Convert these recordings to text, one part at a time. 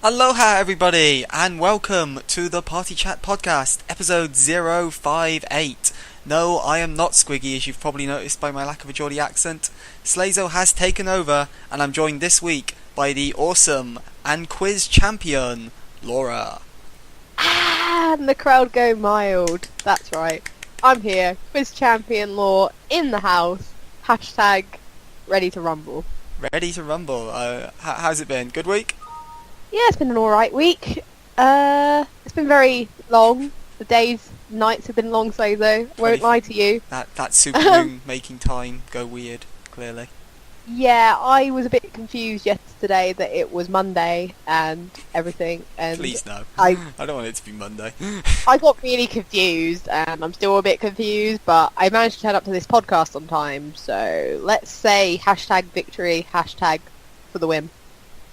Aloha everybody, and welcome to the Party Chat Podcast, episode 058. No, I am not Squiggy, as you've probably noticed by my lack of a Geordie accent. Slazo has taken over, and I'm joined this week by the awesome and quiz champion, Laura. And the crowd go mild. That's right. I'm here, quiz champion Law, in the house. Hashtag ready to rumble. Ready to rumble. How's it been? Good week? Yeah, it's been an alright week. It's been very long. The nights have been long, Slazo. I won't lie to you. That super moon making time go weird, clearly. Yeah, I was a bit confused yesterday that it was Monday and everything. And Please no. I don't want it to be Monday. I got really confused, and I'm still a bit confused, but I managed to turn up to this podcast on time, so let's say hashtag victory, hashtag for the win.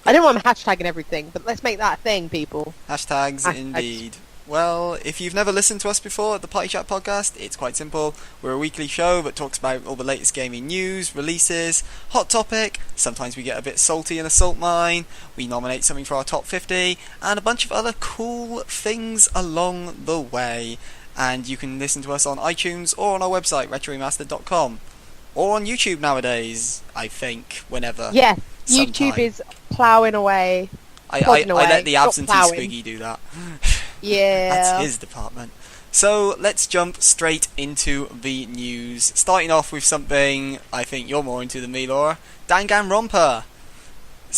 I don't want I'm hashtagging everything, but let's make that a thing, people. Hashtags indeed. Well, if you've never listened to us before at the Party Chat Podcast, it's quite simple. We're a weekly show that talks about all the latest gaming news, releases, hot topic. Sometimes we get a bit salty in a salt mine. We nominate something for our top 50, and a bunch of other cool things along the way. And you can listen to us on iTunes or on our website, Remastered.com. Or on YouTube nowadays, I think, whenever. Yeah, sometime. YouTube is ploughing away. I let the absentee Squiggy do that. Yeah. That's his department. So let's jump straight into the news. Starting off with something I think you're more into than me, Laura. Danganronpa.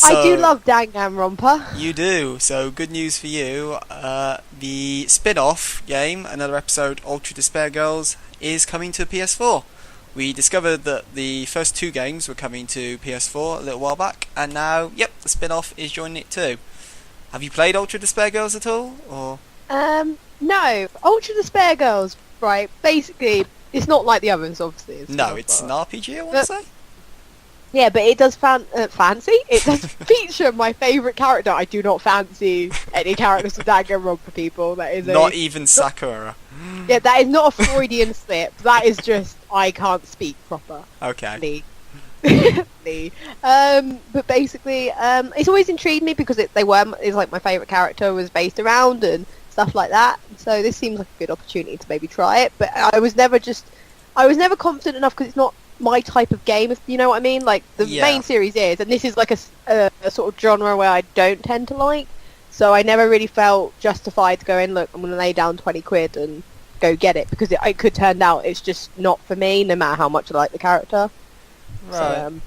I do love Danganronpa. You do. So good news for you. The spin-off game, another episode, Ultra Despair Girls, is coming to PS4. We discovered that the first two games were coming to PS4 a little while back, and now, yep, the spin-off is joining it too. Have you played Ultra Despair Girls at all, or? No. Ultra Despair Girls, right, basically, it's not like the others, obviously. No, it's an RPG, I want to say. Yeah, but it does fancy. It does feature my favourite character. I do not fancy any characters of Danganronpa, people. That is not even Sakura. Yeah, that is not a Freudian slip. That is just I can't speak proper. Okay. But basically, it's always intrigued me because it's like my favourite character was based around and stuff like that. So this seems like a good opportunity to maybe try it. But I was never confident enough because it's not my type of game, if you know what I mean. Like the main series is, and this is like a sort of genre where I don't tend to like. So I never really felt justified to go in. Look, I'm going to lay down 20 quid and go get it because it could turn out it's just not for me, no matter how much I like the character. Right. So,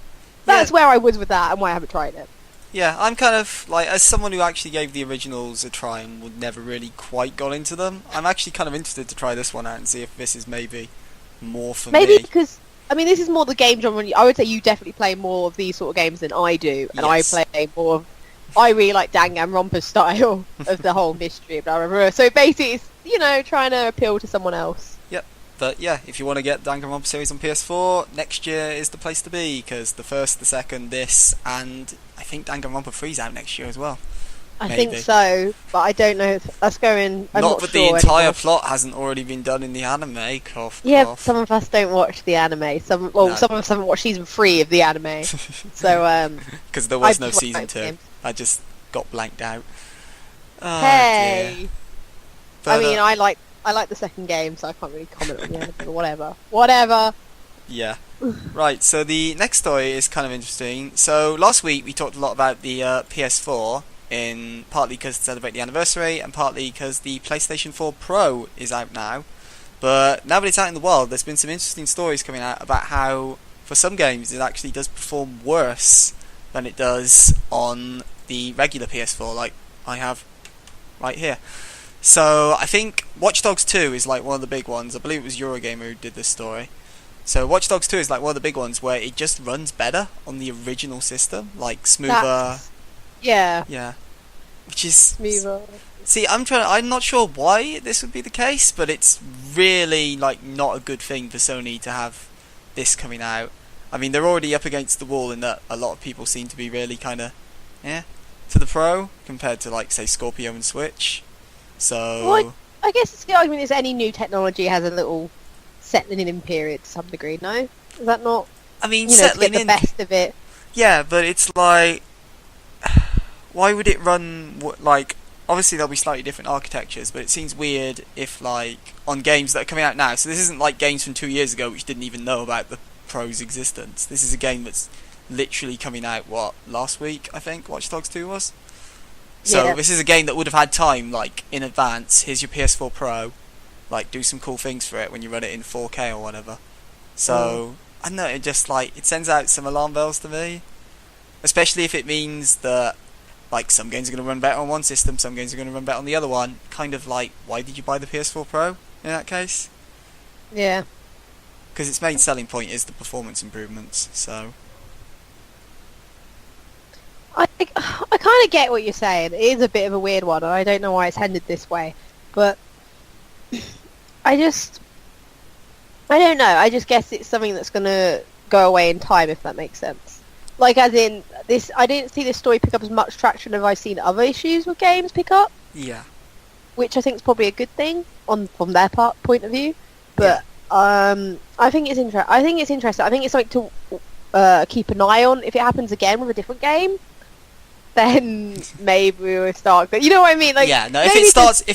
that's where I was with that and why I haven't tried it. Yeah, I'm kind of, like, as someone who actually gave the originals a try and would never really quite got into them, I'm actually kind of interested to try this one out and see if this is maybe more for me. Maybe because, I mean, this is more the game genre. I would say you definitely play more of these sort of games than I do, and yes. I play more of, I really like Danganronpa's style of the whole mystery, blah, blah, blah. So basically it's, trying to appeal to someone else. Yep. But yeah, if you want to get Danganronpa series on PS4, next year is the place to be, because the first, the second, this, and I think Danganronpa 3's out next year as well. I think so, but I don't know if that's going. I'm not that sure the entire anymore. plot hasn't already been done in the anime. Cough, yeah, cough. some of us don't watch the anime. Some of us haven't watched season 3 of the anime. So because there was no season 2, games. I just got blanked out. Oh, hey, dear. But, I mean, I like the second game, so I can't really comment on the other. But whatever. Yeah. Right, so the next story is kind of interesting. So last week we talked a lot about the PS4, partly because to celebrate the anniversary, and partly because the PlayStation 4 Pro is out now. But now that it's out in the world, there's been some interesting stories coming out about how, for some games, it actually does perform worse than it does on the regular PS4, like I have right here. So I think WatchDogs 2 is like one of the big ones. I believe it was Eurogamer who did this story. So WatchDogs 2 is like one of the big ones where it just runs better on the original system, like smoother. Yeah. Which is Smoother. See, I'm not sure why this would be the case, but it's really like not a good thing for Sony to have this coming out. I mean, they're already up against the wall in that a lot of people seem to be really kind of to the Pro compared to like say Scorpio and Switch. So well, I guess it's the argument is any new technology has a little settling in period to some degree. No, is that not? I mean, to settling get the in best of it. Yeah, but it's like, why would it run like? Obviously there'll be slightly different architectures, but it seems weird if like on games that are coming out now. So this isn't like games from 2 years ago which didn't even know about the Pro's existence. This is a game that's literally coming out last week, I think WatchDogs 2 was. So this is a game that would have had time like in advance. Here's your PS4 Pro, like do some cool things for it when you run it in 4K or whatever. So I don't know, it just like it sends out some alarm bells to me, especially if it means that like some games are going to run better on one system, some games are going to run better on the other one. Kind of like, why did you buy the PS4 Pro in that case? Yeah. Because its main selling point is the performance improvements. So I kind of get what you're saying. It is a bit of a weird one, and I don't know why it's ended this way. But I don't know. I just guess it's something that's going to go away in time, if that makes sense. Like, as in, this, I didn't see this story pick up as much traction as I've seen other issues with games pick up. Yeah. Which I think is probably a good thing from their point of view. But I think it's interesting. I think it's something to keep an eye on. If it happens again with a different game, then maybe we'll start. But you know what I mean? Like, yeah, no. If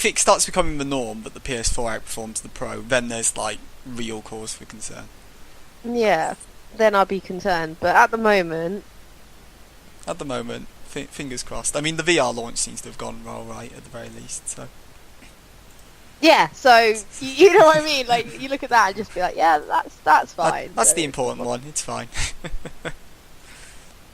it starts becoming the norm that the PS4 outperforms the Pro, then there's like real cause for concern. Yeah, then I'll be concerned. But at the moment, fingers crossed. I mean, the VR launch seems to have gone well, right, at the very least. So. Yeah, so you know what I mean. Like, you look at that and just be like, yeah, that's fine. That's the important one. It's fine.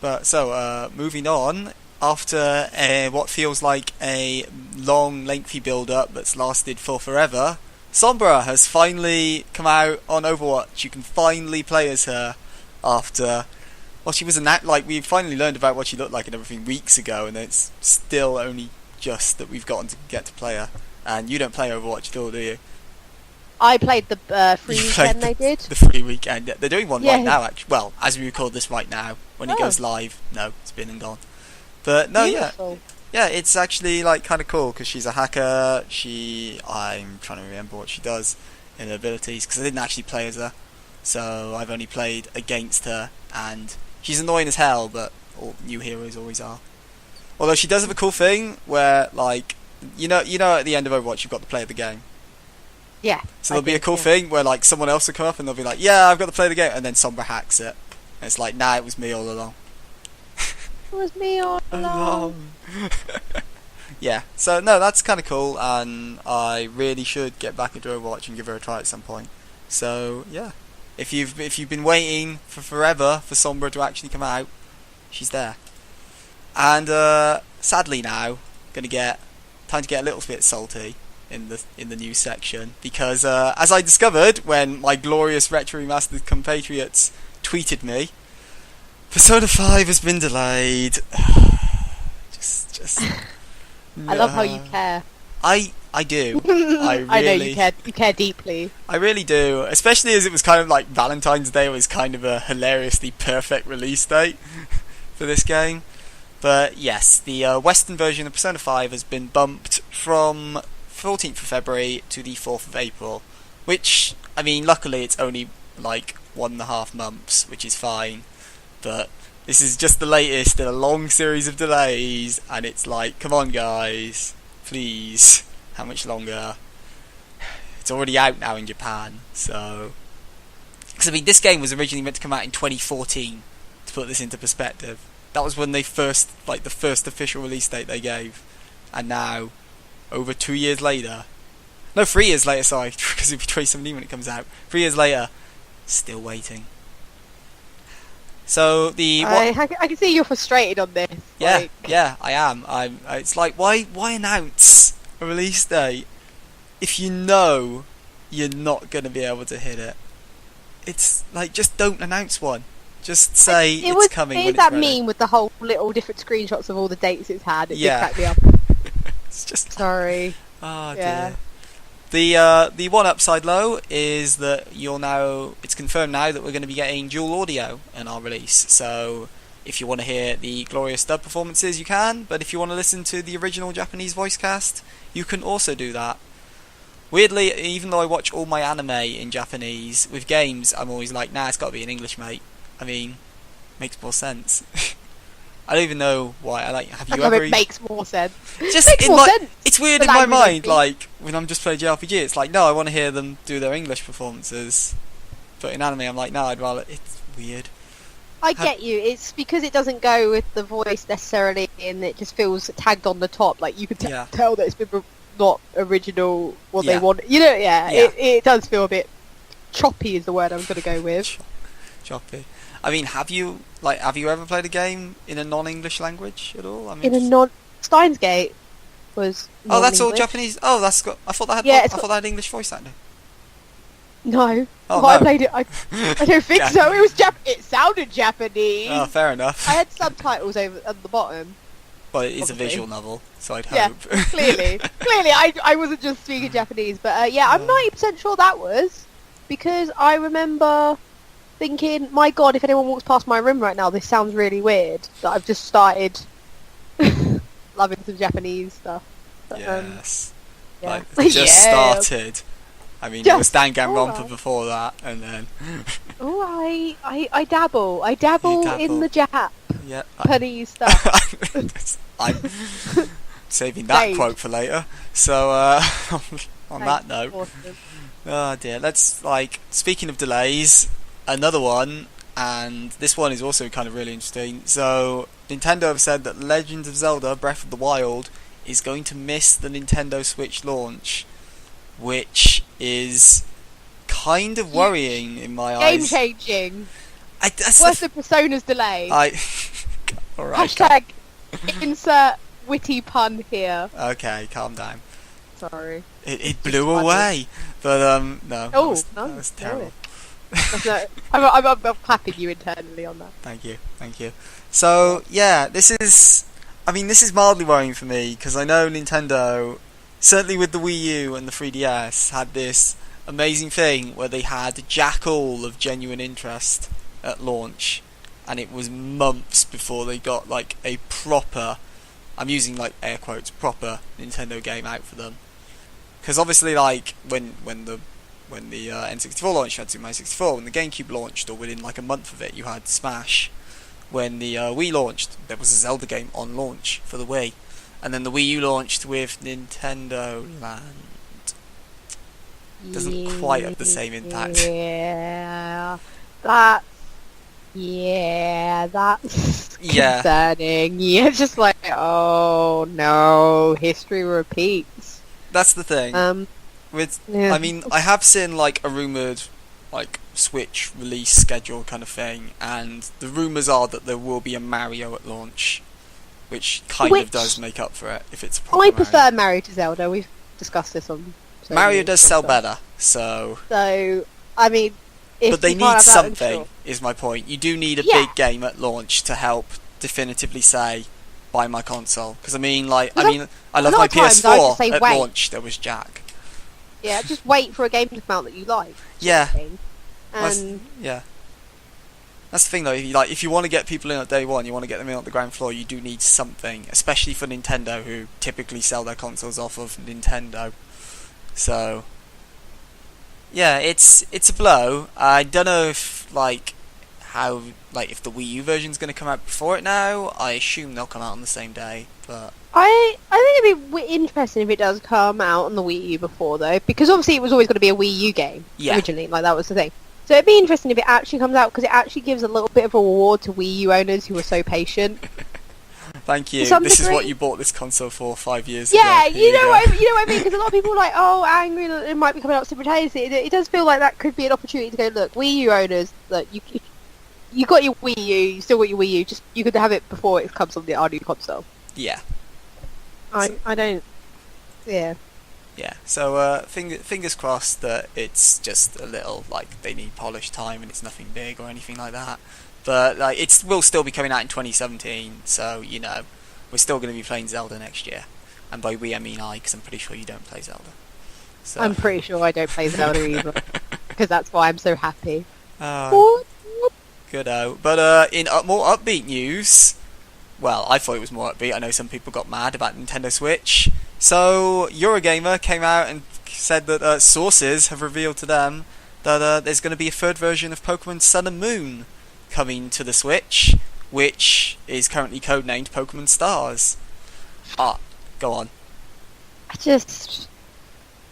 But so, moving on. After what feels like a long, lengthy build-up that's lasted for forever, Sombra has finally come out on Overwatch. You can finally play as her after... Well, she was we finally learned about what she looked like and everything weeks ago, and it's still only just that we've gotten to get to play her. And you don't play Overwatch at all, do you? I played the free weekend they did. The free weekend. They're doing one right now, actually. Well, as we record this right now. When it goes live, no, it's been and gone. But no, Beautiful. yeah, it's actually like kind of cool because she's a hacker. I'm trying to remember what she does in her abilities because I didn't actually play as her, so I've only played against her, and she's annoying as hell. But all new heroes always are. Although she does have a cool thing where, like, you know, at the end of Overwatch, you've got the play of the game. Yeah. So there'll be a cool thing where like someone else will come up and they'll be like, "Yeah, I've got to play the game," and then Sombra hacks it. And it's like, nah, it was me all along. It was me all along. Yeah, so no, that's kind of cool, and I really should get back into Overwatch and give her a try at some point. So yeah, if you've been waiting for forever for Sombra to actually come out, she's there. And sadly now, time to get a little bit salty in the news section because as I discovered when my glorious Retro Remastered compatriots tweeted me, Persona 5 has been delayed. just I love how you care. I do. I know you care. You care deeply. I really do, especially as it was kind of like Valentine's Day was kind of a hilariously perfect release date for this game. But yes, the Western version of Persona 5 has been bumped from 14th of February to the 4th of April, which, I mean, luckily it's only like 1.5 months, which is fine, but this is just the latest in a long series of delays, and it's like, come on guys, please, how much longer? It's already out now in Japan, so... Because, I mean, this game was originally meant to come out in 2014, to put this into perspective. That was when the first official release date they gave, and now... over 2 years later, no, 3 years later, sorry, because it'll be 2017 when it comes out. 3 years later, still waiting. So I can see you're frustrated on this. Yeah, yeah, I am. It's like, why announce a release date if you know you're not going to be able to hit it? It's like, just don't announce one. Just say it's coming when it's ready. That meme with the whole little different screenshots of all the dates it's had. It did crack me up. It's just... Sorry. Oh, dear. The one upside low is that it's confirmed now that we're going to be getting dual audio in our release. So if you want to hear the glorious dub performances, you can. But if you want to listen to the original Japanese voice cast, you can also do that. Weirdly, even though I watch all my anime in Japanese, with games, I'm always like, nah, it's got to be in English, mate. I mean, makes more sense. I don't even know why. Have you I ever? it makes more sense. Just Makes in more sense. it's weird The in my language mind. thing. Like when I'm just playing JRPG, it's like no, I want to hear them do their English performances. But in anime, I'm like no, I'd rather. It's weird. I get you. It's because it doesn't go with the voice necessarily, and it just feels tagged on the top. Like you can tell that it's been not original what they want. You know, it does feel a bit choppy. Is the word I'm going to go with. Choppy. I mean, have you ever played a game in a non-English language at all? I mean, Steins Gate was. Oh, that's all Japanese. Oh, that's got. I thought that had. I thought that had English voice acting. No. Oh, I played it. I don't think so. It was It sounded Japanese. Oh, fair enough. I had subtitles over at the bottom. Well, it is a visual novel, so I'd hope. Yeah, clearly, I wasn't just speaking Japanese, but I'm 90% sure that was because I remember thinking, my God, if anyone walks past my room right now, this sounds really weird. That I've just started loving some Japanese stuff. But, yes. Yeah. Like, just started. I mean, it was Danganronpa before that, and then... Oh, I dabble. I dabble in the Japanese stuff. I'm saving that quote for later. So, on that note... Awesome. Oh dear, let's, speaking of delays, another one, and this one is also kind of really interesting. So, Nintendo have said that Legend of Zelda Breath of the Wild is going to miss the Nintendo Switch launch, which is kind of worrying in my eyes. Game changing. Worse than Persona's delay. Alright. Hashtag insert witty pun here. Okay, calm down. Sorry. It blew away. But no. Oh, that was terrible. I'm clapping you internally on that. Thank you. So yeah, this is mildly worrying for me because I know Nintendo, certainly with the Wii U and the 3DS, had this amazing thing where they had jack all of genuine interest at launch, and it was months before they got a proper, I'm using air quotes, proper Nintendo game out for them. Because obviously when the N64 launched, you had Super Mario 64. When the GameCube launched, or within a month of it, you had Smash. When the Wii launched, there was a Zelda game on launch for the Wii. And then the Wii U launched with Nintendo Land. Doesn't quite have the same impact. That's concerning. Yeah, it's just oh no, history repeats. That's the thing. I mean, I have seen a rumoured Switch release schedule kind of thing, and the rumours are that there will be a Mario at launch, which kind of does make up for it if it's a proper I prefer Mario to Zelda. We've discussed this on. Mario does sell better, so. So I mean, but they need something. Is my point. You do need a big game at launch to help definitively say, buy my console. Because I love my PS4 at launch. There was Jack. Yeah, just wait for a game to come out that you like. Yeah. And that's the thing though. If you want to get people in at day one, you want to get them in on the ground floor. You do need something, especially for Nintendo, who typically sell their consoles off of Nintendo. So yeah, it's a blow. I don't know if if the Wii U version's going to come out before it now. I assume they'll come out on the same day, but I think it'd be interesting if it does come out on the Wii U before though, because obviously it was always going to be a Wii U game originally. That was the thing. So it'd be interesting if it actually comes out, because it actually gives a little bit of a reward to Wii U owners who were so patient. Thank you. This is what you bought this console for 5 years ago. Yeah, you know what I mean? Because a lot of people are angry that it might be coming out simultaneously. It does feel like that could be an opportunity to go, look, Wii U owners, that you got your Wii U, you still got your Wii U, just you could have it before it comes on our new console. Yeah. I don't. Yeah. Yeah. So fingers crossed that it's just a little they need polish time and it's nothing big or anything like that. But it will still be coming out in 2017, so we're still going to be playing Zelda next year. And by we I mean I, because I'm pretty sure you don't play Zelda. So. I'm pretty sure I don't play Zelda either, because that's why I'm so happy. Good out. But in more upbeat news, well, I thought it was more upbeat. I know some people got mad about Nintendo Switch. So Eurogamer came out and said that sources have revealed to them that there's going to be a third version of Pokemon Sun and Moon coming to the Switch, which is currently codenamed Pokemon Stars. Ah, go on. I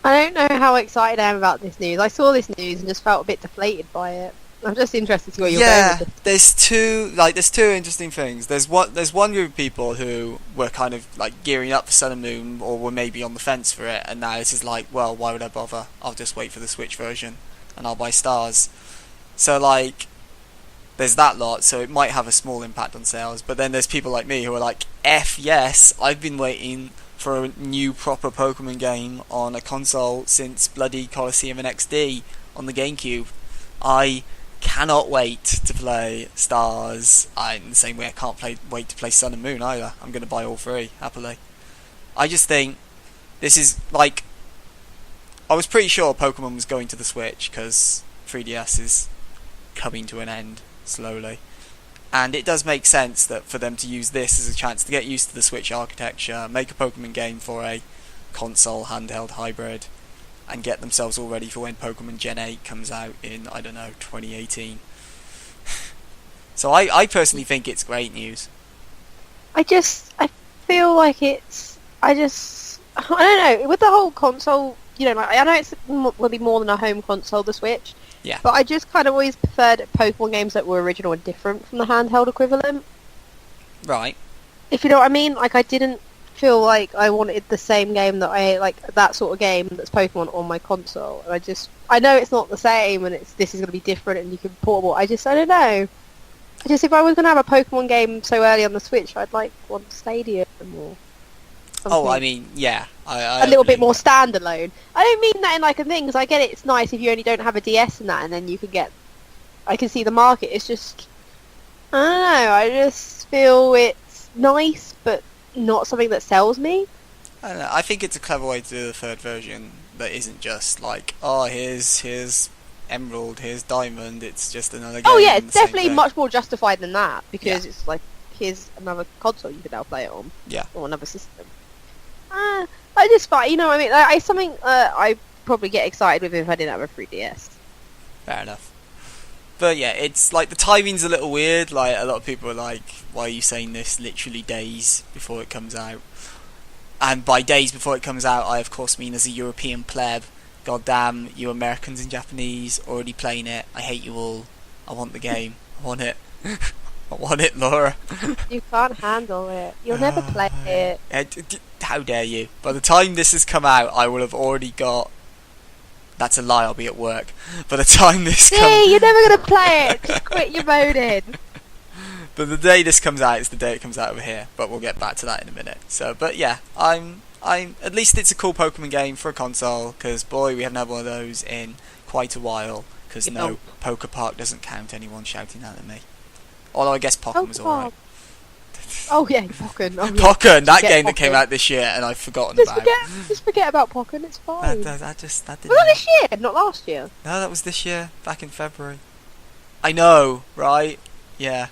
don't know how excited I am about this news. I saw this news and just felt a bit deflated by it. I'm just interested to see where you're going with this. There's two interesting things. There's one group of people who were kind of like gearing up for Sun and Moon, or were maybe on the fence for it, and now this is like, well, why would I bother? I'll just wait for the Switch version, and I'll buy Stars. So like, there's that lot. So it might have a small impact on sales. But then there's people like me who are like, F yes, I've been waiting for a new proper Pokemon game on a console since bloody Colosseum and XD on the GameCube. I cannot wait to play Stars. In the same way I can't wait to play Sun and Moon either. I'm going to buy all three, happily. I just think this is like... I was pretty sure Pokemon was going to the Switch because 3DS is coming to an end slowly. And it does make sense that for them to use this as a chance to get used to the Switch architecture, make a Pokemon game for a console handheld hybrid, and get themselves all ready for when Pokemon Gen 8 comes out in, I don't know, 2018. So I personally think it's great news. I feel like I don't know, with the whole console, you know, like, I know it's will be more than a home console, the Switch. Yeah. But I just kind of always preferred Pokemon games that were original and different from the handheld equivalent. Right. If you know what I mean, like I didn't feel like I wanted the same game that sort of game that's Pokemon on my console. And I know it's not the same, and this is going to be different, and you can portable. I don't know. If I was going to have a Pokemon game so early on the Switch, I'd like one Stadium or something. Oh, I mean, yeah. A little bit more standalone. I don't mean that in like a thing, because I get it's nice if you only don't have a DS and that, and then you can get... I can see the market. It's just... I don't know. I just feel it's nice, but not something that sells me. I don't know. I think it's a clever way to do the third version that isn't just like, oh, here's Emerald, here's Diamond. It's just another game. Oh yeah, it's definitely much more justified than that, because it's like, here's another console you can now play it on. Yeah. Or another system. I just find, you know what I mean? Something I probably get excited with if I didn't have a 3DS. Fair enough. But yeah, it's like the timing's a little weird. Like, a lot of people are like, why are you saying this literally days before it comes out? And by days before it comes out, I of course mean as a European pleb. God damn, you Americans and Japanese already playing it. I hate you all. I want the game. I want it. I want it, Laura. You can't handle it. You'll never play it. How dare you? By the time this has come out, I will have already got... That's a lie, I'll be at work. By the time this comes... Hey, you're never going to play it! Just quit your moaning! But the day this comes out is the day it comes out over here. But we'll get back to that in a minute. So, but yeah, I'm at least it's a cool Pokemon game for a console, because boy, we haven't had one of those in quite a while, because no, Poker Park doesn't count anyone shouting out at me. Although I guess Pokken was alright. Oh yeah, Pokken. Oh, yeah. Pokken, that game that came out this year and I've forgotten about. Just forget about Pokken, it's fine. That didn't... Was that this year, not last year? No, that was this year, back in February. I know, right? Yeah.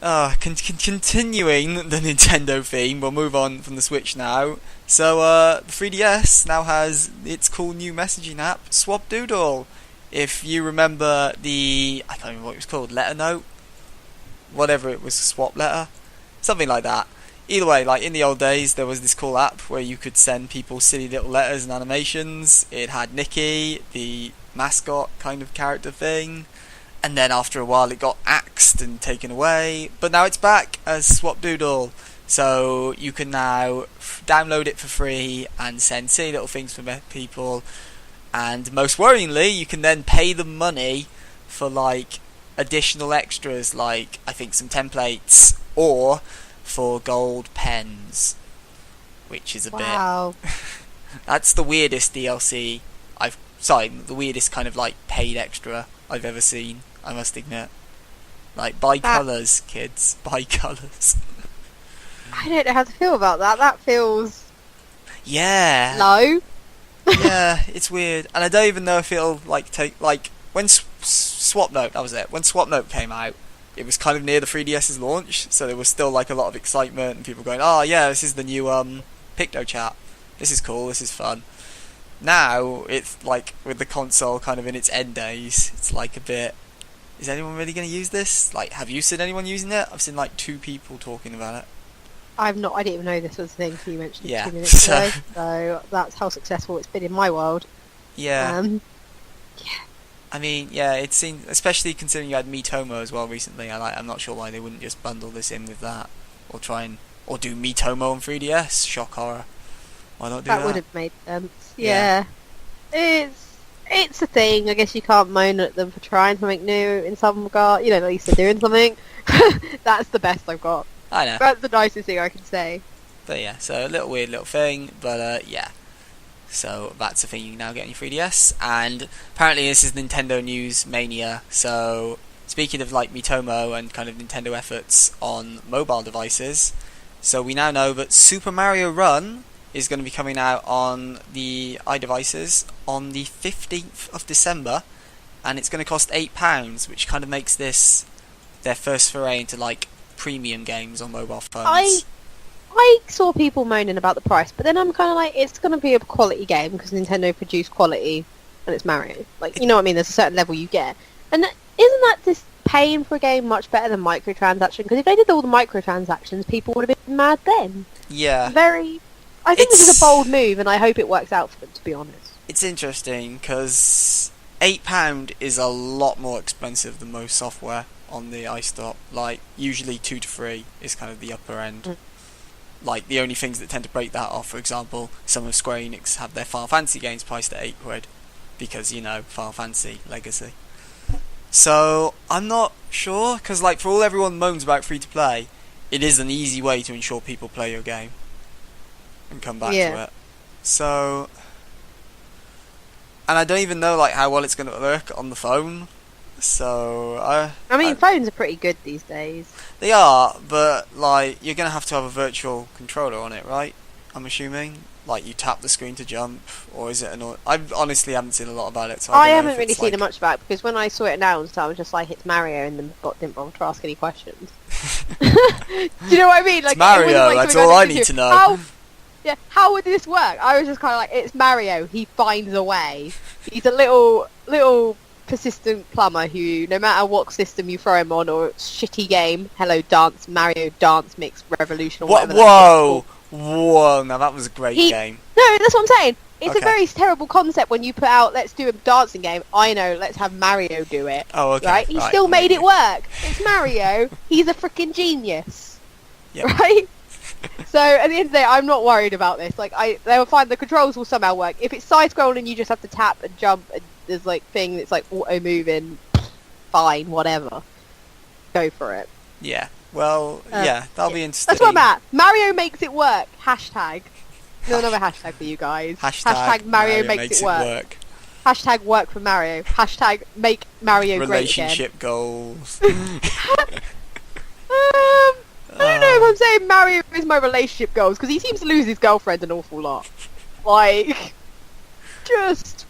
Continuing the Nintendo theme, we'll move on from the Switch now. So, the 3DS now has its cool new messaging app, Swap Doodle. If you remember I can't remember what it was called, Letter Note? Whatever it was, Swap Letter? Something like that. Either way, like in the old days, there was this cool app where you could send people silly little letters and animations. It had Nikki, the mascot kind of character thing. And then after a while it got axed and taken away. But now it's back as Swap Doodle. So you can now download it for free and send silly little things for people. And most worryingly, you can then pay them money for like additional extras, like I think some templates, or for gold pens, which is a bit... That's the weirdest DLC the weirdest kind of like paid extra I've ever seen, I must admit. Like, buy colours, kids, buy colours. I don't know how to feel about that. That feels... low. Yeah, it's weird. And I don't even know if it'll like take... Like, when Swapnote, that was it. When Swapnote came out, it was kind of near the 3DS's launch, so there was still like a lot of excitement and people going, oh yeah, this is the new PictoChat. This is cool, this is fun. Now, it's like, with the console kind of in its end days, it's like a bit... is anyone really going to use this? Like, have you seen anyone using it? I've seen like 2 people talking about it. I didn't even know this was a thing until you mentioned it Yeah. 2 minutes ago. So that's how successful it's been in my world. Yeah. Yeah. I mean, yeah, it seemed, especially considering you had Miitomo as well recently. I'm not sure why they wouldn't just bundle this in with that, or or do Miitomo on 3DS. Shock horror. Why not do that? That would have made sense. Yeah. It's a thing. I guess you can't moan at them for trying something new in some regard. You know, at least they're doing something. That's the best I've got. I know. That's the nicest thing I can say. But yeah, so a little weird little thing, but yeah. So that's a thing you can now get on your 3DS, and apparently this is Nintendo News Mania. So speaking of like Miitomo and kind of Nintendo efforts on mobile devices, so we now know that Super Mario Run is going to be coming out on the iDevices on the 15th of December, and it's going to cost £8, which kind of makes this their first foray into like premium games on mobile phones. I saw people moaning about the price, but then I'm kind of like, it's going to be a quality game because Nintendo produced quality, and it's Mario. Like, you know what I mean? There's a certain level you get, and isn't that just paying for a game much better than microtransactions? Because if they did all the microtransactions, people would have been mad then. Yeah. I think this is a bold move, and I hope it works out for them, to be honest. It's interesting because £8 is a lot more expensive than most software on the iStop. Like, usually 2 to 3 is kind of the upper end. Like, the only things that tend to break that off, for example, some of Square Enix have their Final Fantasy games priced at £8 because, you know, Final Fantasy Legacy. So I'm not sure, because like for all everyone moans about free to play, it is an easy way to ensure people play your game and come back to it. So, and I don't even know like how well it's going to work on the phone. So I mean, phones are pretty good these days. They are, but like you're going to have a virtual controller on it, right? I'm assuming. Like you tap the screen to jump, or is it an? I honestly haven't seen a lot about it. So I haven't really seen much about it because when I saw it announced, I was just like, "It's Mario," and then didn't bother to ask any questions. Do you know what I mean? Like it's Mario. That's all I need to know. How would this work? I was just kind of like, "It's Mario. He finds a way. He's a little persistent plumber who, no matter what system you throw him on or shitty game, hello dance, Mario Dance Mix Revolution or whatever. Whoa! Now that was a great game. No, that's what I'm saying. It's a very terrible concept when you put out, let's do a dancing game. I know, let's have Mario do it. Oh, okay. Right? He still made it work. It's Mario. He's a freaking genius. Yep. Right? So at the end of the day, I'm not worried about this. Like, they will find the controls will somehow work. If it's side scrolling, you just have to tap and jump, and there's like thing that's like auto moving. Fine, whatever. Go for it. Yeah. Well, that'll be interesting. That's what I'm at. Mario makes it work. Hashtag. No, another hashtag for you guys. Hashtag Mario makes it work. Hashtag work for Mario. Hashtag make Mario great again. Relationship goals. I don't know if I'm saying Mario is my relationship goals, because he seems to lose his girlfriend an awful lot. Like, just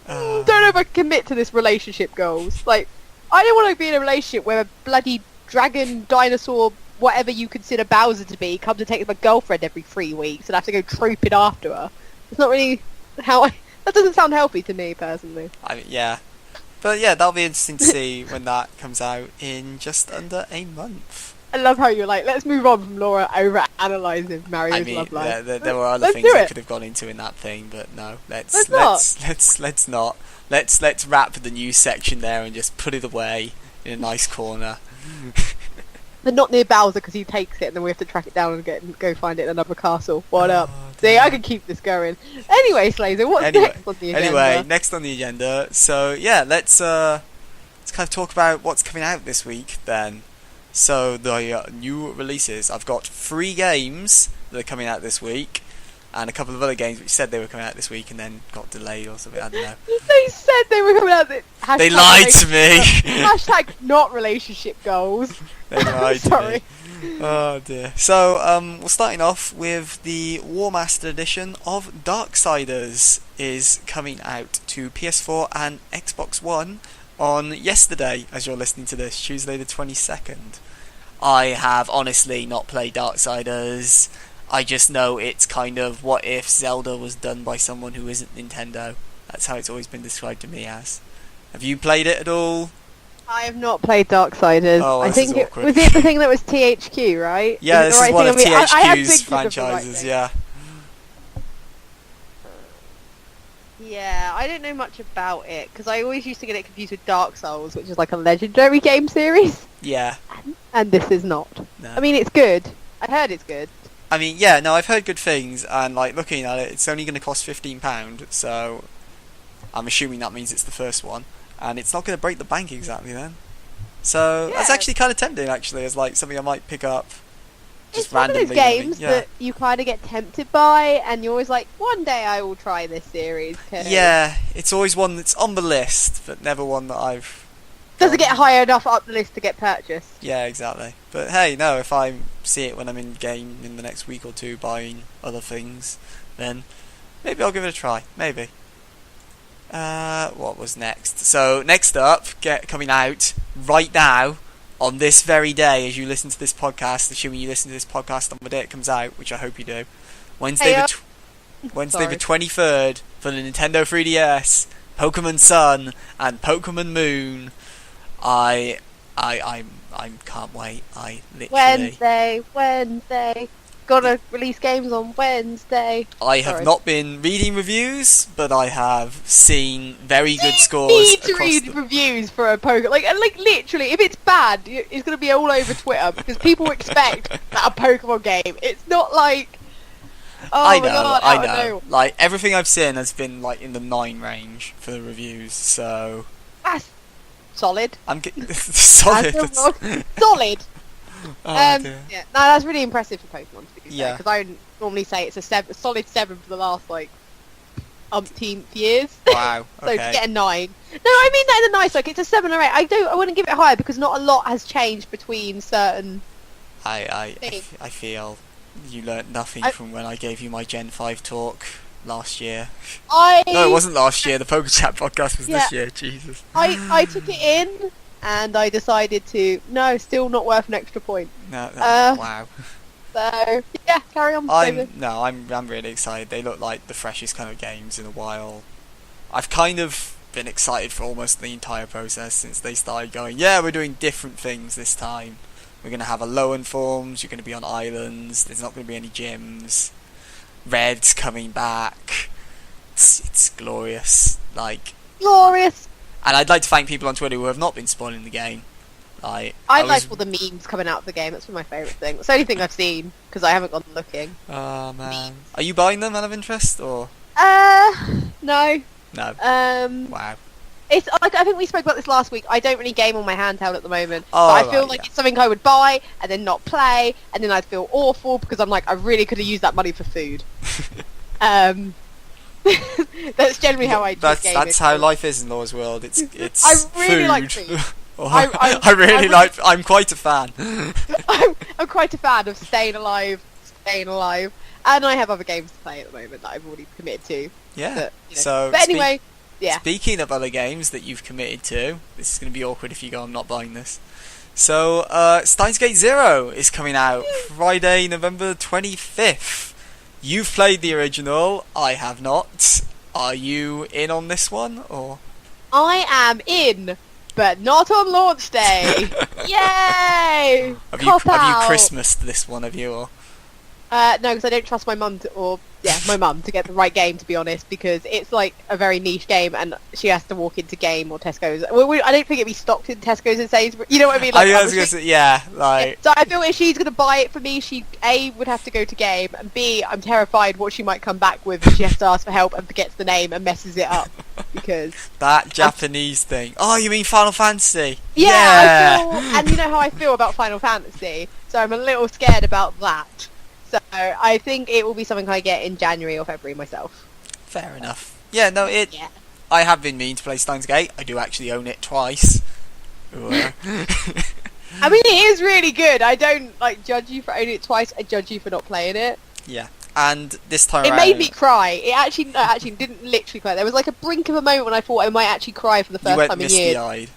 don't know if I can commit to this relationship goals. Like, I don't want to be in a relationship where a bloody dragon, dinosaur, whatever you consider Bowser to be, comes to take my girlfriend every 3 weeks and I have to go trooping after her. It's not really how that doesn't sound healthy to me, personally. Yeah. But yeah, that'll be interesting to see when that comes out in just under a month. I love how you're like, let's move on from Laura over analysing Mario's love life. There were other things I could have gone into in that thing, but no, let's not. Let's wrap the news section there and just put it away in a nice corner. But not near Bowser, because he takes it and then we have to track it down and go find it in another castle. What up? See, I can keep this going. Anyway, Slazo, what's next on the agenda? Anyway, next on the agenda. So yeah, let's kind of talk about what's coming out this week then. So the new releases. I've got 3 games that are coming out this week, and a couple of other games which said they were coming out this week and then got delayed or something. I don't know. They said they were coming out. They lied to me. Hashtag not relationship goals. They lied to me. Oh dear. So we're starting off with the Remastered edition of Darksiders is coming out to PS4 and Xbox One on yesterday, as you're listening to this, Tuesday the 22nd. I have honestly not played Darksiders. I just know it's kind of what if Zelda was done by someone who isn't Nintendo. That's how it's always been described to me as. Have you played it at all? I have not played Darksiders. Oh, I this think is awkward. was it the thing that was THQ, right? Yeah, Is this it the is one of thing? I am THQ's thinking of the right franchises, thing. yeah. Yeah, I don't know much about it because I always used to get it confused with Dark Souls, which is like a legendary game series, Yeah. and this is not. No. I mean, it's good. I heard it's good. I mean, yeah, no, I've heard good things, and like looking at it, it's only going to cost £15, so I'm assuming that means it's the first one, and it's not going to break the bank exactly then. So that's Yeah. actually kind of tempting, actually, as like something I might pick up. Just It's one of randomly. those games yeah. that you kind of get tempted by, and you're always like, one day I will try this series. 'Cause Yeah, it's always one that's on the list, but never one that I've. doesn't gone- get high enough up the list to get purchased. Yeah, exactly. But hey, no, if I see it when I'm in game in the next week or two buying other things, then maybe I'll give it a try. Maybe. What was next? So next up, coming out right now on this very day as you listen to this podcast, assuming you listen to this podcast on the day it comes out, which I hope you do. Wednesday, Hey, Wednesday the Sorry. 23rd for the Nintendo 3DS, Pokemon Sun and Pokemon Moon. I can't wait. I literally. Wednesday. Gotta release games on Wednesday. I have Sorry. not been reading reviews, but I have seen very good scores. Need to across read the- reviews for a Pokemon. Like literally, if it's bad, it's gonna be all over Twitter because people expect that a Pokemon game. It's not like. Oh I my know, God, I out of know. nowhere. Like everything I've seen has been like in the 9 range for the reviews, so That's solid. I'm solid. That's solid. Oh, dear. Yeah, no, that's really impressive for Pokemon to be fair. Yeah. Because I normally say it's a solid 7 for the last like umpteenth years. Wow. So to Okay. get a 9. No, I mean that in a nice way. It's a 7 or 8. I wouldn't give it higher because not a lot has changed between certain. I thing. I feel you learnt nothing from when I gave you my Gen 5 talk last year. No, it wasn't last year. The PokeChat podcast was Yeah. this year. Jesus. I took it in and I decided to no, still not worth an extra point. No. Wow. So yeah, carry on. David. I'm really excited. They look like the freshest kind of games in a while. I've kind of been excited for almost the entire process since they started going, yeah, we're doing different things this time. We're going to have Alolan forms, you're going to be on islands, there's not going to be any gyms. Red's coming back. It's glorious. Like, Glorious. and I'd like to thank people on Twitter who have not been spoiling the game. Like, I was- like all the memes coming out of the game. That's one of my favourite things. It's the only thing I've seen because I haven't gone looking. Oh man. Are you buying them out of interest or No. no? Wow. It's like I think we spoke about this last week. I don't really game on my handheld at the moment, Oh, but I feel right, like yeah. it's something I would buy and then not play, and then I'd feel awful because I'm like I really could have used that money for food. That's generally how I That's game that's it. how life is in Laura's world. It's I really food. like food. Oh, I I really really- like. I'm quite a fan. I'm quite a fan of staying alive, and I have other games to play at the moment that I've already committed to. Yeah. But, you know. So, But anyway, yeah. Speaking of other games that you've committed to, this is going to be awkward if you go, I'm not buying this. So, Steins Gate Zero is coming out Friday, November 25th. You've played the original. I have not. Are you in on this one, or? I am in, but not on launch day. Yay! Have Cop you out. Christmased this one? Have you? Or? No, because I don't trust my mum my mum to get the right game, to be honest, because it's like a very niche game, and she has to walk into Game or Tesco's. I don't think it'd be stocked in Tesco's and Sainsbury's. You know what I mean? Like, I was gonna say, yeah, like. so I feel if she's going to buy it for me, she A, would have to go to Game, and B, I'm terrified what she might come back with if she has to ask for help and forgets the name and messes it up. Because That Japanese thing. Oh, you mean Final Fantasy? I feel, and you know how I feel about Final Fantasy, so I'm a little scared about that. So I think it will be something I get in January or February myself. Fair enough. Yeah, no, Yeah. I have been meaning to play Steins Gate. I do actually own it twice. Ooh, I mean, it is really good. I don't like judge you for owning it twice. I judge you for not playing it. yeah, and this time It around, made me cry. It actually didn't literally cry. There was like a brink of a moment when I thought I might actually cry for the you first went time in years, misty-eyed.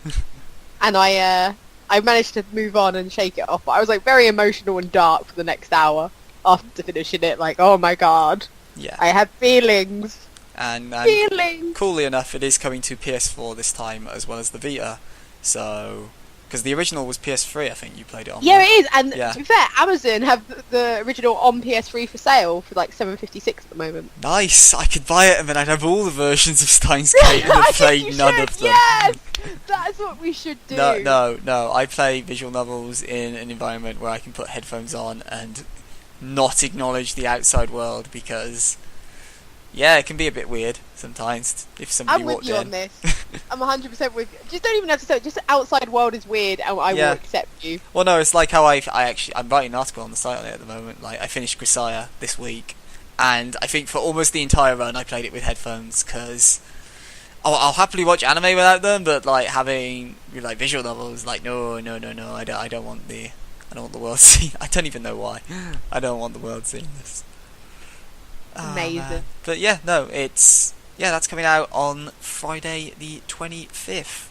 and I managed to move on and shake it off. But I was like very emotional and dark for the next hour after finishing it. Like, oh my god, Yeah, I have feelings. and Feelings. coolly enough, it is coming to PS4 this time as well as the Vita. So, because the original was PS3, I think you played it on. Yeah, it is. And Yeah. to be fair, Amazon have the original on PS3 for sale for like $7.56 at the moment. Nice! I could buy it and then I'd have all the versions of Steins Gate and have played none of them. Yes! That's what we should do. No. I play visual novels in an environment where I can put headphones on and not acknowledge the outside world because, yeah, it can be a bit weird sometimes if somebody I'm with walked you in. on this. I'm 100% with you. Just don't even have to say it. Just the outside world is weird and I will accept you. Well, no, it's like how I'm writing an article on the site on it at the moment. Like, I finished Grisaya this week, and I think for almost the entire run I played it with headphones because I'll happily watch anime without them, but like having like visual novels, like no, I don't want the world seeing. I don't even know why. I don't want the world seeing this. Amazing. Man. But yeah, no, that's coming out on Friday the 25th,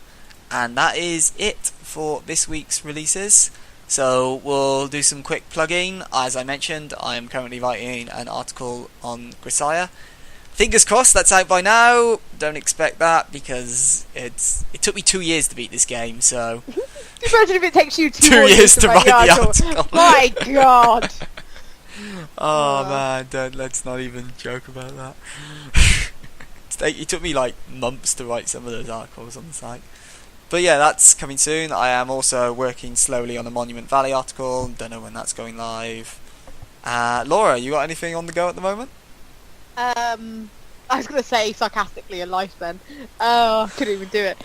and that is it for this week's releases. So we'll do some quick plugging. As I mentioned, I am currently writing an article on Grisaya. Fingers crossed that's out by now. Don't expect that because it took me 2 years to beat this game, so... Imagine if it takes you 2 2 years to write the article. article. My god. Oh man, let's not even joke about that. It took me like months to write some of those articles on the site. But yeah, that's coming soon. I am also working slowly on a Monument Valley article. Don't know when that's going live. Laura, you got anything on the go at the moment? I was going to say sarcastically a lifespan. Oh, couldn't even do it.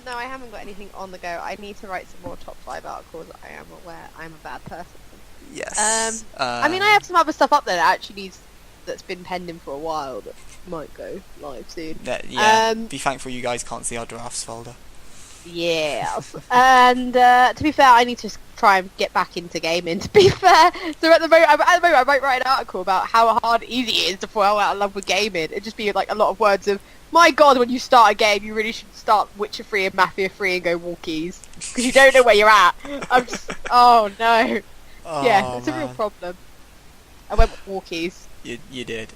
No, I haven't got anything on the go. I need to write some more top 5 articles. I am aware I'm a bad person. Yes. I mean, I have some other stuff up there that actually that's been pending for a while that might go live soon. Be thankful you guys can't see our drafts folder. Yes. And to be fair, I need to try and get back into gaming, to be fair. So at the moment I might write an article about how hard easy it is to fall out of love with gaming. It'd just be like a lot of words of, my god, when you start a game, you really should start Witcher 3 and Mafia 3 and go walkies. Because you don't know where you're at. I'm just, oh no. Yeah, it's a real problem. I went with walkies. You did.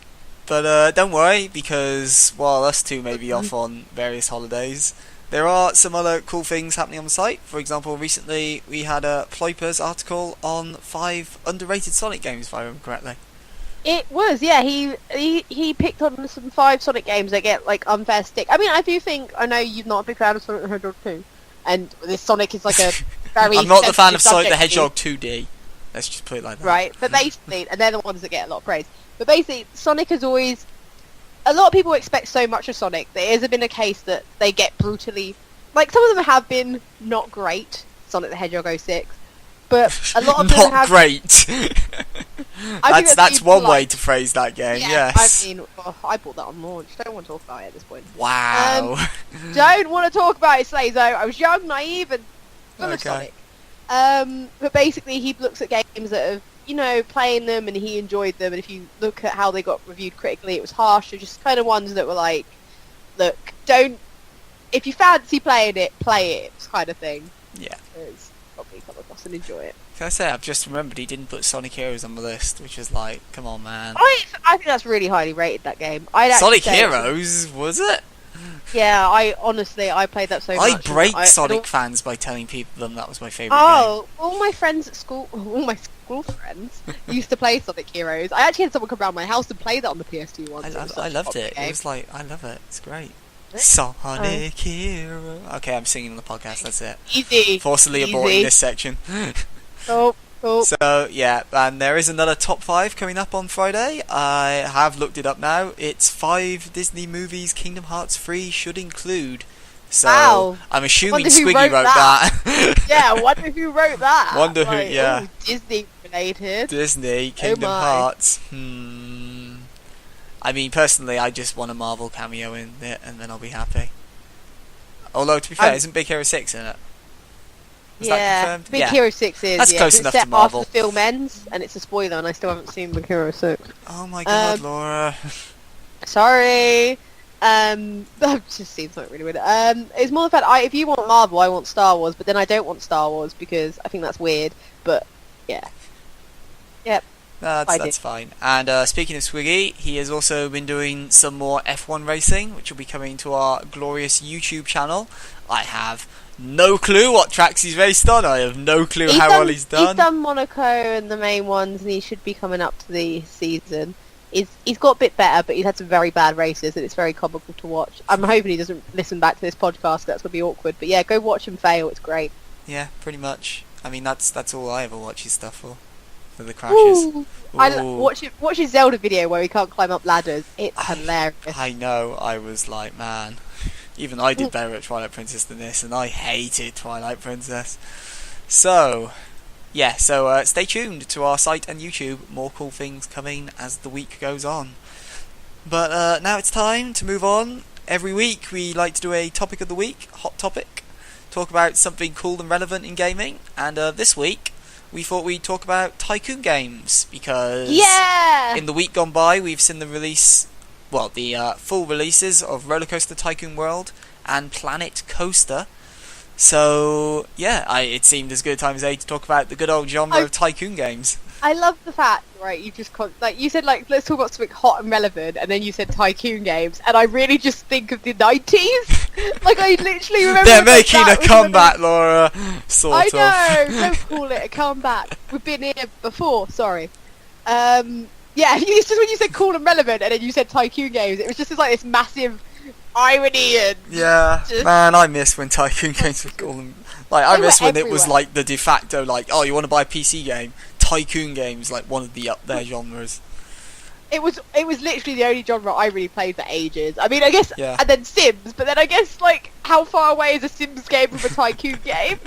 But don't worry, because while us two may be off on various holidays, there are some other cool things happening on the site. For example, recently we had a Ploiper's article on 5 underrated Sonic games, if I remember correctly. It was, yeah. He picked on some 5 Sonic games that get like unfair stick. I mean, I do think, I know you're not a big fan of Sonic the Hedgehog 2, and this Sonic is like a very I'm not the fan of Sonic the subject to Hedgehog 2D. Let's just put it like that. Right, but basically, and they're the ones that get a lot of praise. But basically, Sonic has always... A lot of people expect so much of Sonic. There has been a case that they get brutally... Like, some of them have been not great. Sonic the Hedgehog 06. But a lot of them have... Not great! That's one way to phrase that game, yeah, yes. I mean, I bought that on launch. Don't want to talk about it at this point. Wow. Don't want to talk about it, Slazo. I was young, naive, and full of Sonic. But basically, he looks at games that have, you know, playing them, and he enjoyed them. And if you look at how they got reviewed critically, it was harsh. They're just kind of ones that were like, look, don't. If you fancy playing it, play it, kind of thing. Yeah. It's probably come across and enjoy it. Can I say, I've just remembered he didn't put Sonic Heroes on the list, which is like, come on, man. I think that's really highly rated, that game. Sonic Heroes, was it? Yeah, I played that so much. I break Sonic fans by telling people that was my favourite game. All my friends at school, all my school friends used to play Sonic Heroes. I actually had someone come around my house and play that on the PS2 once. I loved it. It was like, I love it. It's great. Sonic Hero. Okay, I'm singing on the podcast, that's it. Easy. Forcibly aborting this section. Cool. So, yeah, and there is another top 5 coming up on Friday. I have looked it up now. It's 5 Disney movies Kingdom Hearts 3 should include. So, wow. I'm assuming Squiggy wrote that. Yeah, I wonder who wrote that. Wonder who, yeah. Ooh, Disney related. Disney, Kingdom Hearts. I mean, personally, I just want a Marvel cameo in it, and then I'll be happy. Although, to be fair, isn't Big Hero 6 in it? Is that confirmed? Big Hero 6 is. That's close enough to Marvel. After the film ends, and it's a spoiler, and I still haven't seen Big Hero 6. Oh my god, Laura. Sorry. That just seems like really weird. It's more the fact, if you want Marvel, I want Star Wars, but then I don't want Star Wars because I think that's weird. But, yeah. Yep. That's fine. And speaking of Swiggy, he has also been doing some more F1 racing, which will be coming to our glorious YouTube channel. I have no clue what tracks he's raced on. I have no clue how well he's done. He's done Monaco and the main ones, and he should be coming up to the season. He's got a bit better, but he's had some very bad races, and it's very comical to watch. I'm hoping he doesn't listen back to this podcast. That's going to be awkward. But yeah, go watch him fail. It's great. Yeah, pretty much. I mean, that's all I ever watch his stuff for the crashes. Ooh. Watch his Zelda video where he can't climb up ladders. It's hilarious. I know. I was like, man, even I did better at Twilight Princess than this, and I hated Twilight Princess. So, yeah, stay tuned to our site and YouTube. More cool things coming as the week goes on. But now it's time to move on. Every week we like to do a topic of the week, hot topic, talk about something cool and relevant in gaming. And this week we thought we'd talk about Tycoon games, because in the week gone by we've seen the full releases of Roller Coaster Tycoon World and Planet Coaster. So yeah, it seemed as good a time as any to talk about the good old genre of Tycoon games. I love the fact, right, you just you said, like, let's talk about something hot and relevant, and then you said Tycoon games, and I really just think of the 90s. Like, I literally remember... They're making a comeback, Laura. Sort of. I know, don't call it a comeback. We've been here before, sorry. Yeah, it's just when you said cool and relevant, and then you said Tycoon games, it was just like this massive irony and... Yeah, man, I miss when Tycoon games were cool and... Like, I miss when it was, like, the de facto, like, oh, you want to buy a PC game? Tycoon games, like, one of the up there genres. It was literally the only genre I really played for ages. I mean, I guess, and then Sims, but then I guess, like, how far away is a Sims game from a Tycoon game?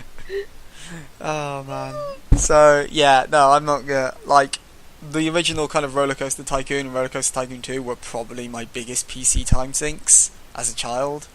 Oh, man. So, yeah, no, I'm not gonna, like, the original kind of Roller Coaster Tycoon and Roller Coaster Tycoon 2 were probably my biggest PC time sinks as a child.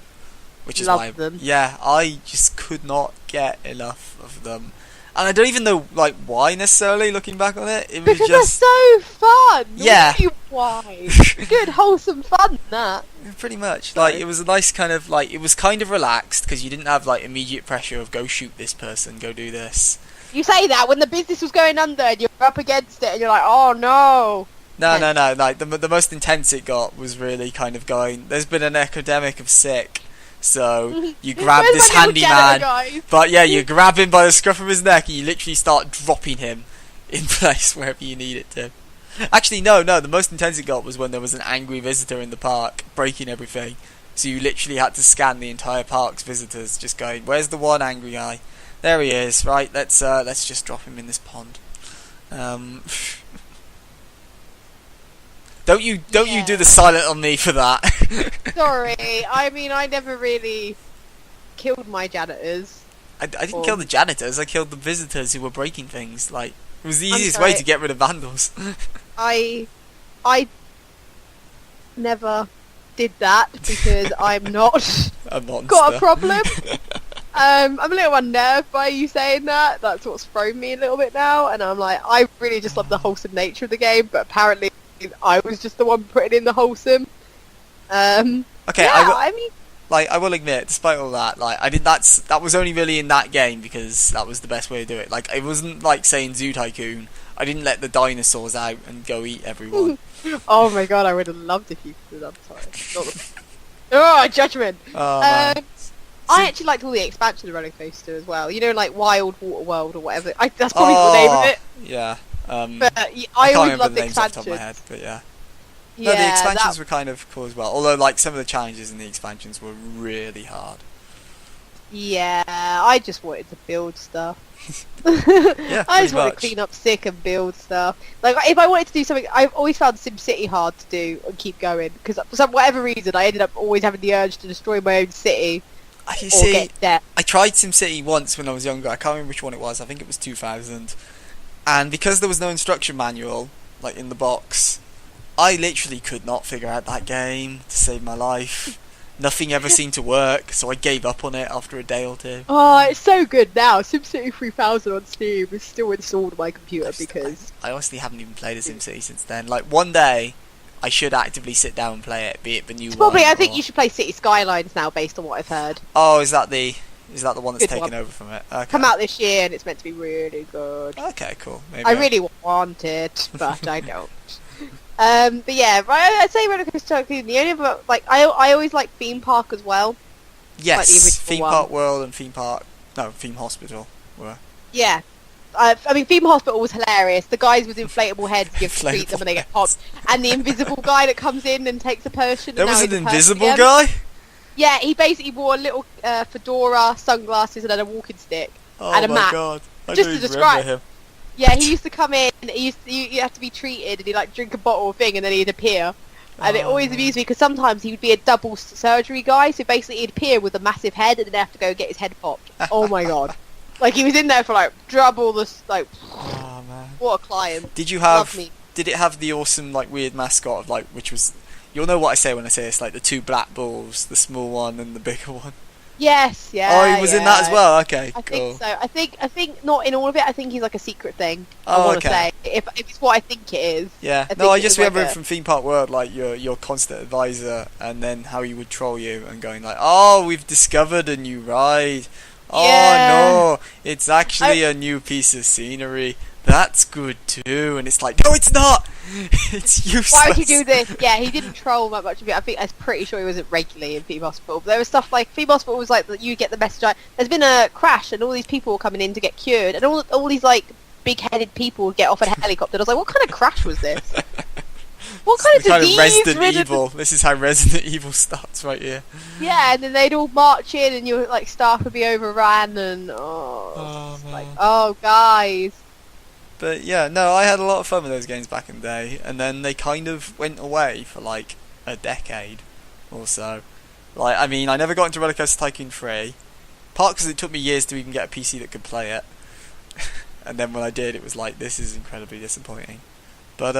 Which is why, yeah, I just could not get enough of them. And I don't even know, like, why necessarily, looking back on it. It was because just... they're so fun! Yeah. Why? Good, wholesome fun, that. Pretty much. Like, it was a nice kind of, like, it was kind of relaxed, because you didn't have, like, immediate pressure of, go shoot this person, go do this. You say that when the business was going under, and you're up against it, and you're like, oh no! No, like, the most intense it got was really kind of going, there's been an epidemic of sick. So, you grab this handyman, but yeah, you grab him by the scruff of his neck and you literally start dropping him in place wherever you need it to. Actually, no, the most intense it got was when there was an angry visitor in the park, breaking everything. So you literally had to scan the entire park's visitors, just going, where's the one angry guy? There he is, right, let's just drop him in this pond. Don't you do the silent on me for that. Sorry, I mean, I never really killed my janitors. I didn't kill the janitors, I killed the visitors who were breaking things. Like, it was the easiest way to get rid of vandals. I never did that because I'm not a monster. Got a problem. I'm a little unnerved by you saying that. That's what's thrown me a little bit now, and I'm like, I really just love the wholesome nature of the game, but apparently I was just the one putting in the wholesome. Okay, yeah, I will admit, despite all that, like, that was only really in that game because that was the best way to do it. Like, it wasn't like saying Zoo Tycoon. I didn't let the dinosaurs out and go eat everyone. Oh my god, I would have loved if you did. I'm sorry. Oh, judgment! Oh, I actually liked all the expansion of Roller Coaster as well. You know, like Wild Water World or whatever. That's probably the name of it. Yeah. But I always can't remember loved the names off the top of my head, but yeah. No, the expansions were kind of cool as well. Although, like, some of the challenges in the expansions were really hard. Yeah, I just wanted to build stuff. Yeah, I just wanted to clean up sick and build stuff. Like, if I wanted to do something, I've always found SimCity hard to do and keep going. Because for whatever reason, I ended up always having the urge to destroy my own city. Get debt. I tried SimCity once when I was younger. I can't remember which one it was. I think it was 2000. And because there was no instruction manual, like, in the box, I literally could not figure out that game to save my life. Nothing ever seemed to work, so I gave up on it after a day or two. Oh, it's so good now. SimCity 3000 on Steam is still installed on my computer because... I honestly haven't even played a SimCity since then. Like, one day, I should actively sit down and play it, be it the new one. Probably, I think you should play City Skylines now, based on what I've heard. Oh, is that the Is that the one that's Good taken one. over from it? Okay. Come out this year, and it's meant to be really good. Okay, cool. Maybe I really want it, but I don't. But yeah, I'd say Roller Coaster Tycoon. The only other, like, I always like Theme Park as well. Yes, like the original Theme one. Park World and Theme Hospital were. Yeah. I mean, Theme Hospital was hilarious. The guys with inflatable heads, you have to treat them and they get popped. And the invisible guy that comes in and takes a potion. There and was now an he's a invisible person guy? again. Yeah, he basically wore a little fedora, sunglasses, and then a walking stick. Oh and a my map. god. I Just don't to even describe. remember him. Yeah, he used to come in, you have to be treated, and he'd like drink a bottle of thing, and then he'd appear. And it always amused me, because sometimes he would be a double surgery guy, so basically he'd appear with a massive head, and then have to go get his head popped. Oh my god. Like, he was in there for like, double the, like, Oh man. what a client. Did Love me. it have the awesome, like, weird mascot of, like, which was, you'll know what I say when I say it's like the two black balls, the small one and the bigger one? Yes, yeah. Oh, he was in that as well? Okay, I cool. think so. I think not in all of it, I think he's like a secret thing. Oh, I want to okay. say. If it's what I think it is. Yeah, I no, I think just it was remember like him from Theme Park World, like your constant advisor, and then how he would troll you and going like, "Oh, we've discovered a new ride. Oh Yeah. no, it's actually a new piece of scenery. That's good too." And it's like, no, it's not. It's useless. Why would you do this? Yeah, he didn't troll that much of it. I'm pretty sure he wasn't regularly in Theme Hospital. But there was stuff like Theme Hospital was like that you get the message like, there's been a crash and all these people were coming in to get cured, and all these like big-headed people would get off a helicopter. I was like, what kind of crash was this? What kind of disease? Resident Evil. This is how Resident Evil starts right here. Yeah, and then they'd all march in, and your like staff would be overrun, and like, oh guys. But yeah, no, I had a lot of fun with those games back in the day, and then they kind of went away for like a decade or so. Like, I mean, I never got into Roller Coaster Tycoon 3, part because it took me years to even get a PC that could play it, and then when I did, it was like, this is incredibly disappointing. But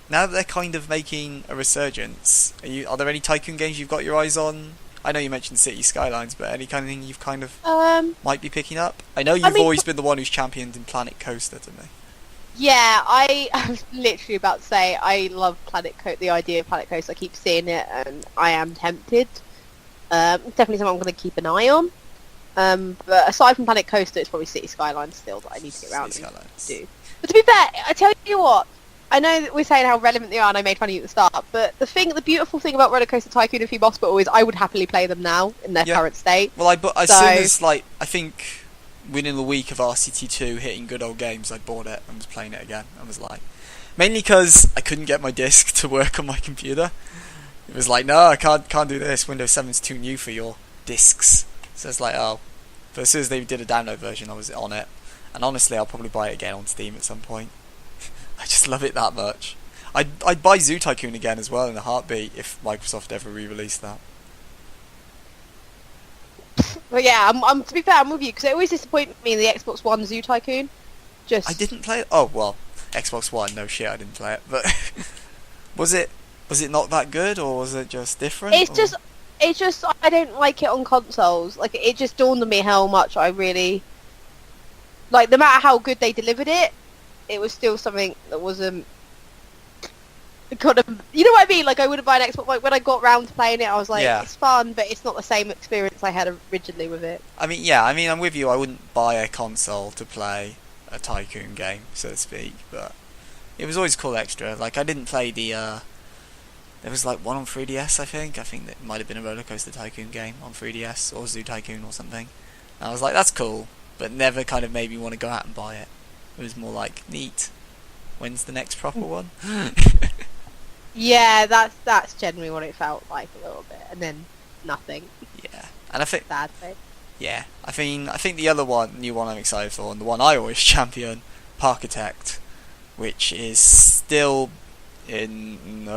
now that they're kind of making a resurgence, are there any Tycoon games you've got your eyes on? I know you mentioned City Skylines, but any kind of thing you've kind of might be picking up? I know you've always been the one who's championed in Planet Coaster to me. Yeah, I was literally about to say I love the idea of Planet Coaster. I keep seeing it, and I am tempted. Definitely something I'm going to keep an eye on. But aside from Planet Coaster, it's probably City Skylines still that I need to get around to do. But to be fair, I tell you what, I know that we're saying how relevant they are, and I made fun of you at the start, but the beautiful thing about Roller Coaster Tycoon and Theme Hospital is I would happily play them now in their current state. Well, as soon as, like, I think within the week of RCT2 hitting good old games, I bought it and was playing it again. I was like, mainly because I couldn't get my disc to work on my computer. It was like, no, I can't do this. Windows 7's too new for your discs. So it's like, oh. But as soon as they did a download version, I was on it. And honestly, I'll probably buy it again on Steam at some point. I just love it that much. I'd buy Zoo Tycoon again as well in a heartbeat if Microsoft ever re-released that. But yeah, I'm to be fair, I'm with you because it always disappointed me in the Xbox One Zoo Tycoon. I didn't play it. Oh well, Xbox One. No shit, I didn't play it. But was it not that good, or was it just different? It's just I don't like it on consoles. Like, it just dawned on me how much I really like. No matter how good they delivered it, it was still something that wasn't kind of, you know what I mean? Like, I wouldn't buy an Xbox. Like, when I got round to playing it, I was like, it's fun, but it's not the same experience I had originally with it. I mean, yeah, I'm with you. I wouldn't buy a console to play a Tycoon game, so to speak, but it was always cool extra. Like, I didn't play the, there was like one on 3DS, I think that might have been a Roller Coaster Tycoon game on 3DS, or Zoo Tycoon or something. And I was like, that's cool, but never kind of made me want to go out and buy it. It was more like, neat. When's the next proper one? Yeah, that's generally what it felt like a little bit, and then nothing. Yeah, and I think sad thing. Yeah, I think the other new one I'm excited for, and the one I always champion, Parkitect, which is still in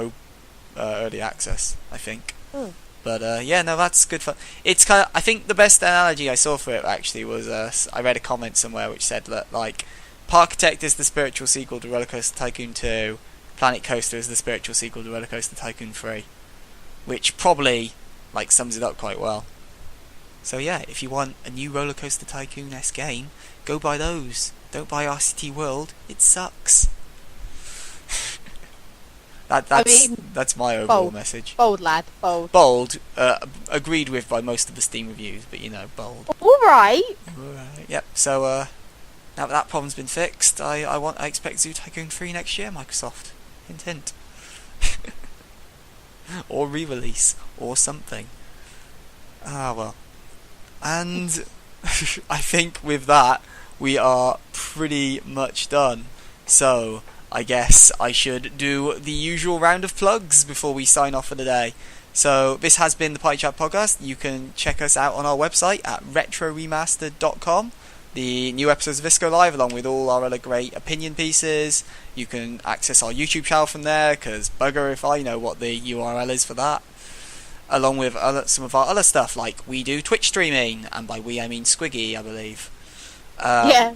early access, I think. But yeah, no, that's good fun. It's kind of, I think the best analogy I saw for it actually was I read a comment somewhere which said that, like, Parkitect is the spiritual sequel to Roller Coaster Tycoon 2. Planet Coaster is the spiritual sequel to Roller Coaster Tycoon 3, which probably like sums it up quite well. So yeah, if you want a new Roller Coaster Tycoon-esque game, go buy those. Don't buy RCT World, it sucks. That's my overall bold. message. Bold, lad. Bold. Bold, agreed with by most of the Steam reviews, but bold. Alright. Alright, yep. So now that problem's been fixed, I expect Zoo Tycoon 3 next year, Microsoft. Hint, hint. Or re-release, or something. Ah, well. And I think with that, we are pretty much done. So, I guess I should do the usual round of plugs before we sign off for the day. So, this has been the Party Chat Podcast. You can check us out on our website at retroremastered.com. The new episodes of this go live along with all our other great opinion pieces. You can access our YouTube channel from there, because bugger if I know what the URL is for that. Along with some of our other stuff, like we do Twitch streaming, and by we I mean Squiggy, I believe. Yeah.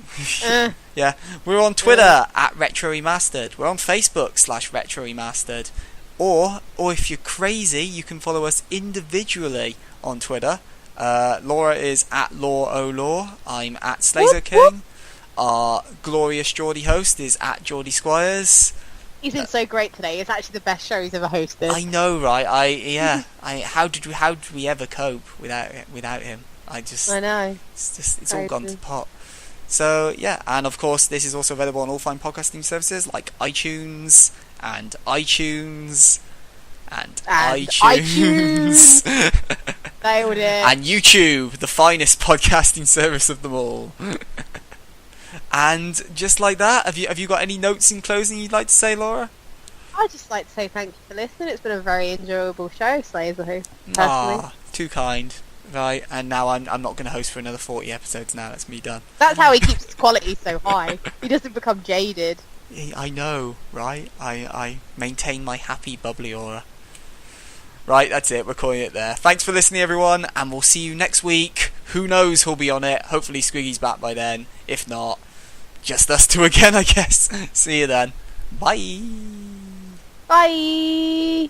Yeah. We're on Twitter at Retro Remastered. We're on Facebook /Retro Remastered. Or if you're crazy, you can follow us individually on Twitter. Laura is at LawOLaw. I'm at Slazo King. Our glorious Geordie host is at Geordie Squires. He's been so great today. It's actually the best show he's ever hosted. I know, right? How did we ever cope without him? I know. It's all gone to pot. So yeah, and of course this is also available on all fine podcasting services like iTunes and iTunes. Nailed it. And YouTube, the finest podcasting service of them all. And just like that, have you got any notes in closing you'd like to say, Laura? I'd just like to say thank you for listening. It's been a very enjoyable show, Slazo, personally. Too kind. Right, and now I'm not going to host for another 40 episodes now. That's me done. That's how he keeps his quality so high. He doesn't become jaded. I know, right? I maintain my happy, bubbly aura. Right, that's it. We're calling it there. Thanks for listening, everyone, and we'll see you next week. Who knows who'll be on it? Hopefully Squiggy's back by then. If not, just us two again, I guess. See you then. Bye. Bye.